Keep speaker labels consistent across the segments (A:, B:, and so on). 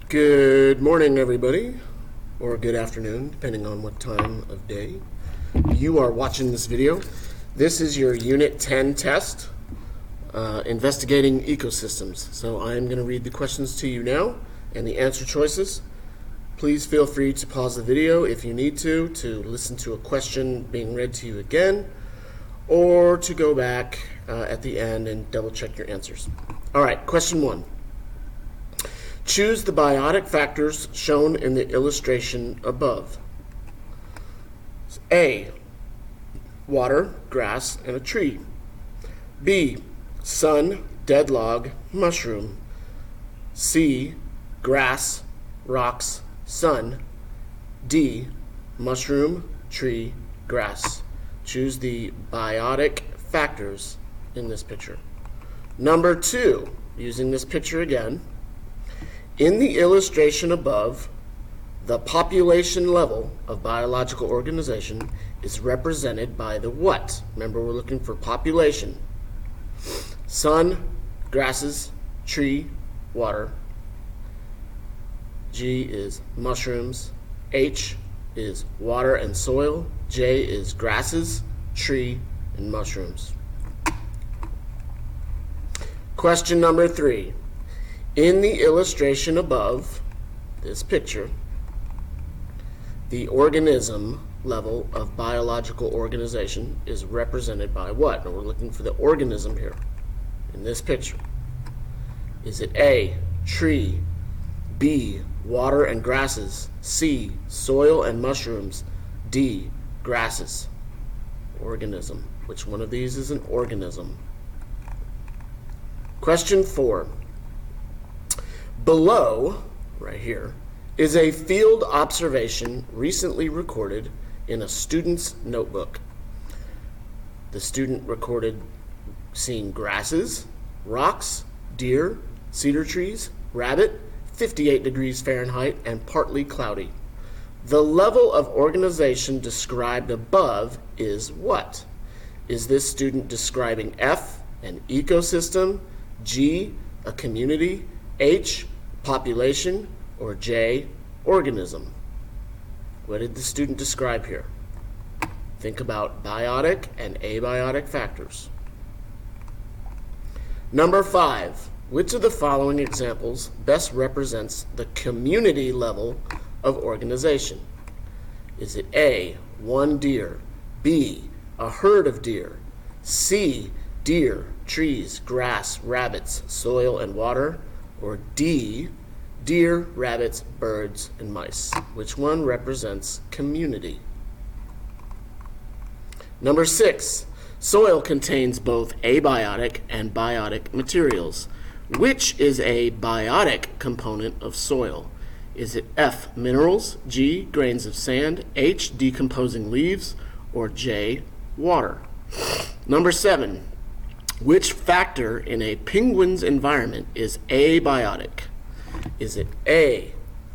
A: Good morning, everybody, or good afternoon, depending on what time of day you are watching this video. This is your Unit 10 test, investigating ecosystems. So I'm going to read the questions to you now and the answer choices. Please feel free to pause the video if you need to listen to a question being read to you again, or to go back at the end and double check your answers. All right, question 1. Choose the biotic factors shown in the illustration above. A, water, grass, and a tree. B, sun, dead log, mushroom. C, grass, rocks, sun. D, mushroom, tree, grass. Choose the biotic factors in this picture. Number 2, using this picture again. In the illustration above, the population level of biological organization is represented by the what? Remember, we're looking for population. Sun, grasses, tree, water. G is mushrooms. H is water and soil. J is grasses, tree, and mushrooms. Question number 3. In the illustration above this picture, the organism level of biological organization is represented by what? And we're looking for the organism here in this picture. Is it A, tree, B, water and grasses, C, soil and mushrooms, D, grasses? Organism. Which one of these is an organism? Question 4. Below, right here, is a field observation recently recorded in a student's notebook. The student recorded seeing grasses, rocks, deer, cedar trees, rabbit, 58 degrees Fahrenheit, and partly cloudy. The level of organization described above is what? Is this student describing F, an ecosystem, G, a community, H, population, or J, organism? What did the student describe here? Think about biotic and abiotic factors. Number 5. Which of the following examples best represents the community level of organization? Is it A, one deer, B, a herd of deer, C, deer, trees, grass, rabbits, soil, and water, or D, deer, rabbits, birds, and mice? Which one represents community? Number 6. Soil contains both abiotic and biotic materials. Which is a biotic component of soil? Is it F, minerals, G, grains of sand, H, decomposing leaves, or J, water? Number 7. Which factor in a penguin's environment is abiotic? Is it A,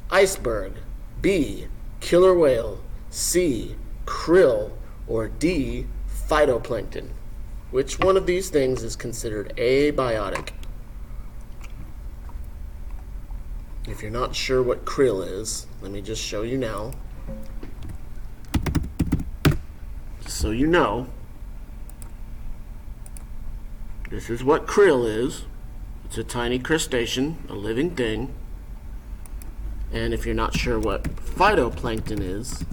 A: iceberg, B, killer whale, C, krill, or D, phytoplankton? Which one of these things is considered abiotic? If you're not sure what krill is, let me just show you now. Just so you know, this is what krill is. It's a tiny crustacean, a living thing. And if you're not sure what phytoplankton is,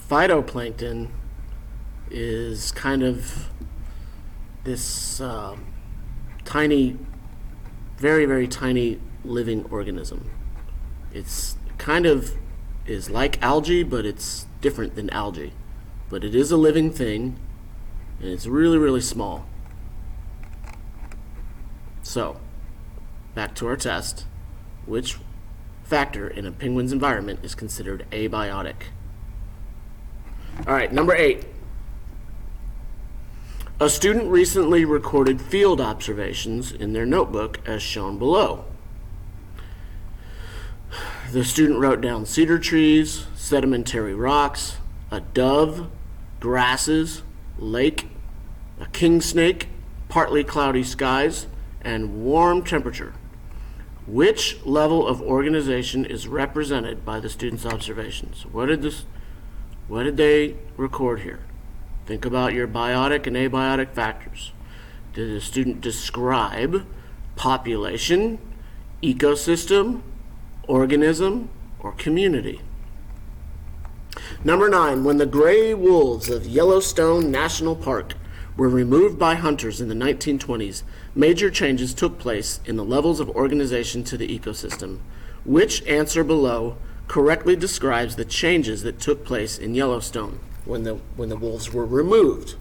A: phytoplankton is kind of this tiny, very, very tiny living organism. It's kind of is like algae, but it's different than algae. But it is a living thing, and it's really, really small. So, back to our test. Which factor in a penguin's environment is considered abiotic? All right, number 8. A student recently recorded field observations in their notebook as shown below. The student wrote down cedar trees, sedimentary rocks, a dove, grasses, lake, a king snake, partly cloudy skies, and warm temperature. Which level of organization is represented by the student's observations? What did they record here? Think about your biotic and abiotic factors. Did the student describe population, ecosystem, organism, or community? Number 9, when the gray wolves of Yellowstone National Park were removed by hunters in the 1920s, major changes took place in the levels of organization to the ecosystem. Which answer below correctly describes the changes that took place in Yellowstone when the wolves were removed?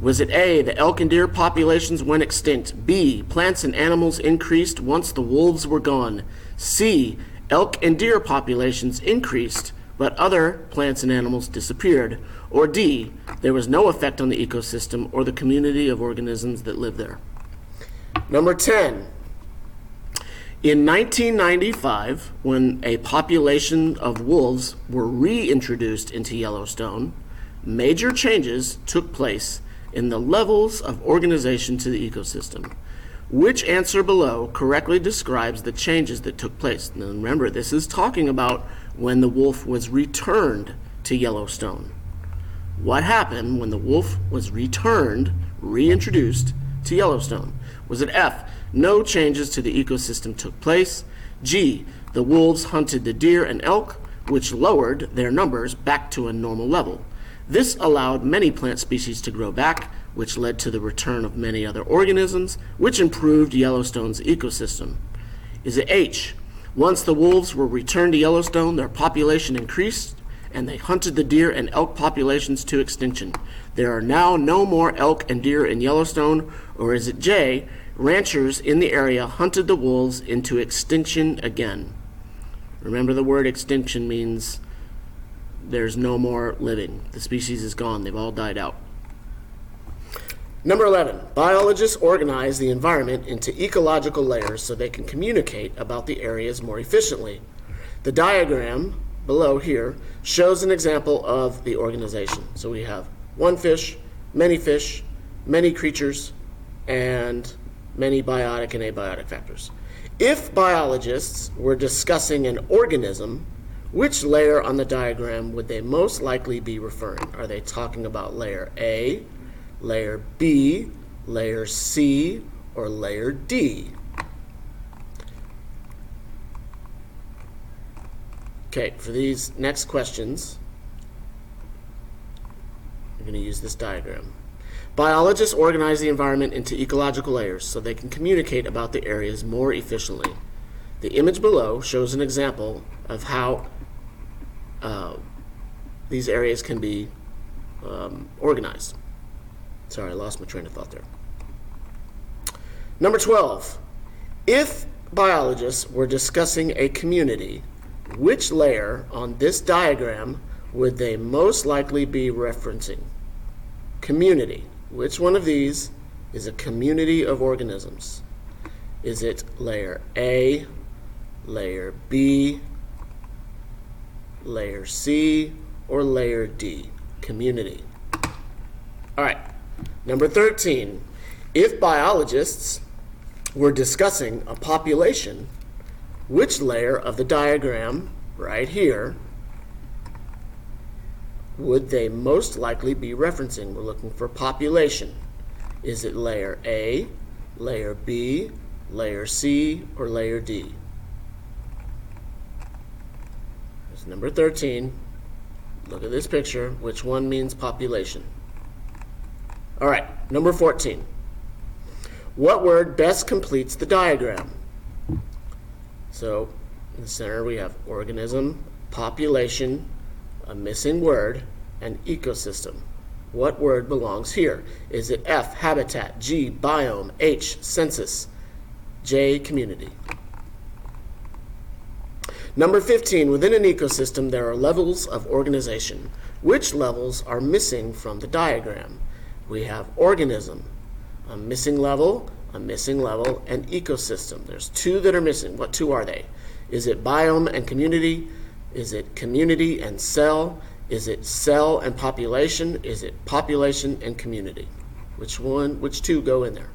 A: Was it A, the elk and deer populations went extinct? B, plants and animals increased once the wolves were gone? C, elk and deer populations increased, but other plants and animals disappeared? Or D, there was no effect on the ecosystem or the community of organisms that live there? Number 10, in 1995, when a population of wolves were reintroduced into Yellowstone, major changes took place in the levels of organization to the ecosystem. Which answer below correctly describes the changes that took place? Now remember, this is talking about when the wolf was returned to Yellowstone. What happened when the wolf was reintroduced to Yellowstone? Was it F, no changes to the ecosystem took place? G, the wolves hunted the deer and elk, which lowered their numbers back to a normal level. This allowed many plant species to grow back, which led to the return of many other organisms, which improved Yellowstone's ecosystem. Is it H, once the wolves were returned to Yellowstone, their population increased, and they hunted the deer and elk populations to extinction? There are now no more elk and deer in Yellowstone. Or is it J, ranchers in the area hunted the wolves into extinction again? Remember, the word extinction means there's no more living. The species is gone. They've all died out. Number 11, biologists organize the environment into ecological layers so they can communicate about the areas more efficiently. The diagram below here shows an example of the organization. So we have one fish, many creatures, and many biotic and abiotic factors. If biologists were discussing an organism, which layer on the diagram would they most likely be referring? Are they talking about layer A, layer B, layer C, or layer D? Okay, for these next questions, we're going to use this diagram. Biologists organize the environment into ecological layers so they can communicate about the areas more efficiently. The image below shows an example of how these areas can be organized. Sorry, I lost my train of thought there. Number 12, if biologists were discussing a community, which layer on this diagram would they most likely be referencing? Community. Which one of these is a community of organisms? Is it layer A, layer B, layer C, or layer D? Community. All right. Number 13, if biologists were discussing a population, which layer of the diagram right here would they most likely be referencing? We're looking for population. Is it layer A, layer B, layer C, or layer D? That's number 13. Look at this picture. Which one means population? All right, number 14. What word best completes the diagram? So in the center we have organism, population, a missing word, and ecosystem. What word belongs here? Is it F, habitat, G, biome, H, census, J, community? Number 15, within an ecosystem there are levels of organization. Which levels are missing from the diagram? We have organism, a missing level, and ecosystem. There's two that are missing. What two are they? Is it biome and community? Is it community and cell? Is it cell and population? Is it population and community? Which two go in there?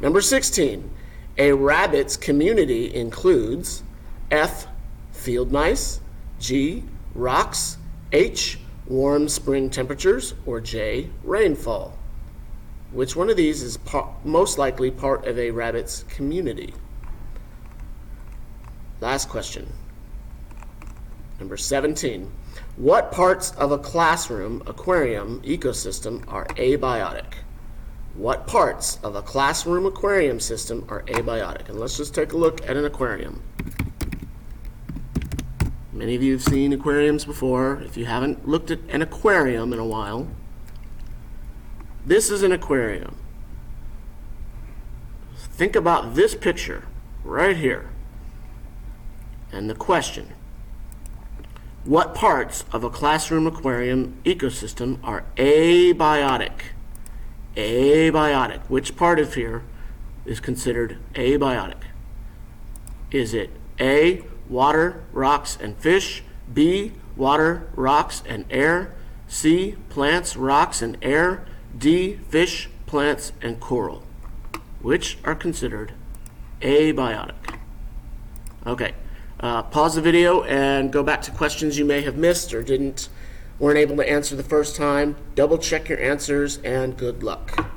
A: Number 16, a rabbit's community includes F, field mice, G, rocks, H, warm spring temperatures, or J, rainfall. Which one of these is most likely part of a rabbit's community? Last question. Number 17. What parts of a classroom aquarium ecosystem are abiotic? What parts of a classroom aquarium system are abiotic? And let's just take a look at an aquarium. Many of you have seen aquariums before. If you haven't looked at an aquarium in a while, this is an aquarium. Think about this picture right here. And the question, what parts of a classroom aquarium ecosystem are abiotic? Abiotic. Which part of here is considered abiotic? Is it A, water, rocks, and fish, B, water, rocks, and air, C, plants, rocks, and air, D, fish, plants, and coral? Which are considered abiotic? Okay, pause the video and go back to questions you may have missed or weren't able to answer the first time. Double check your answers and good luck.